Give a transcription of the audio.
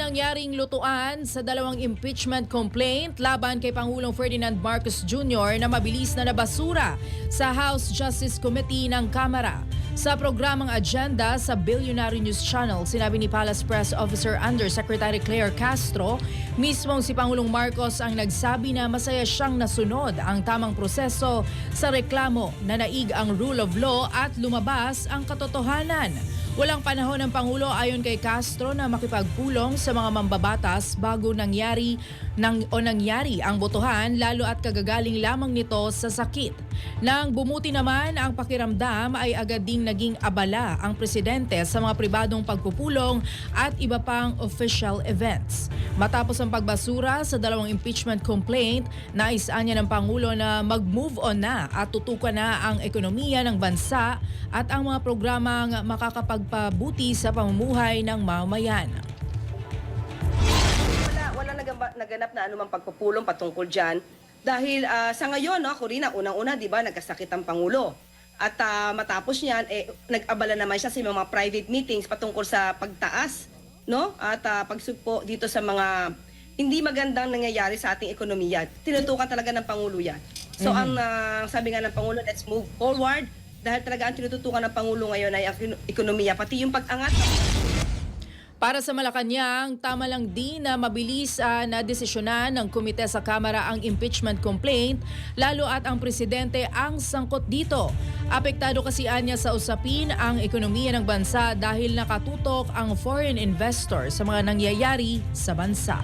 nangyaring lutuan sa dalawang impeachment complaint laban kay Pangulong Ferdinand Marcos Jr. na mabilis na nabasura sa House Justice Committee ng Kamara. Sa programang agenda sa Billionaire News Channel, sinabi ni Palace Press Officer Undersecretary Claire Castro, mismong si Pangulong Marcos ang nagsabi na masaya siyang nasunod ang tamang proseso sa reklamo na naig ang rule of law at lumabas ang katotohanan. Walang panahon ng Pangulo ayon kay Castro na makipagpulong sa mga mambabatas bago nangyari ang botohan, lalo at kagagaling lamang nito sa sakit. Nang bumuti naman ang pakiramdam ay agad ding naging abala ang presidente sa mga pribadong pagpupulong at iba pang official events. Matapos ang pagbasura sa dalawang impeachment complaint, naisaan niya ng Pangulo na mag-move on na at tutukan na ang ekonomiya ng bansa at ang mga programang makakapagpabuti sa pamumuhay ng mamamayan. Wala naganap na anumang pagpupulong patungkol dyan. Dahil sa ngayon, no, Corina, unang-una, di ba, nagkasakit ang Pangulo. At matapos niyan, nag-abala naman siya sa mga private meetings patungkol sa pagtaas, no? At pagsugpo dito sa mga hindi magandang nangyayari sa ating ekonomiya. Tinutukan talaga ng Pangulo yan. So ang sabi nga ng Pangulo, let's move forward. Dahil talaga ang tinututukan ng Pangulo ngayon ay ang ekonomiya, pati yung pag-angat. Para sa Malacanang, tama lang din na mabilis na desisyonan ng komite sa Kamara ang impeachment complaint, lalo at ang presidente ang sangkot dito. Apektado kasi anya sa usapin ang ekonomiya ng bansa dahil nakatutok ang foreign investor sa mga nangyayari sa bansa.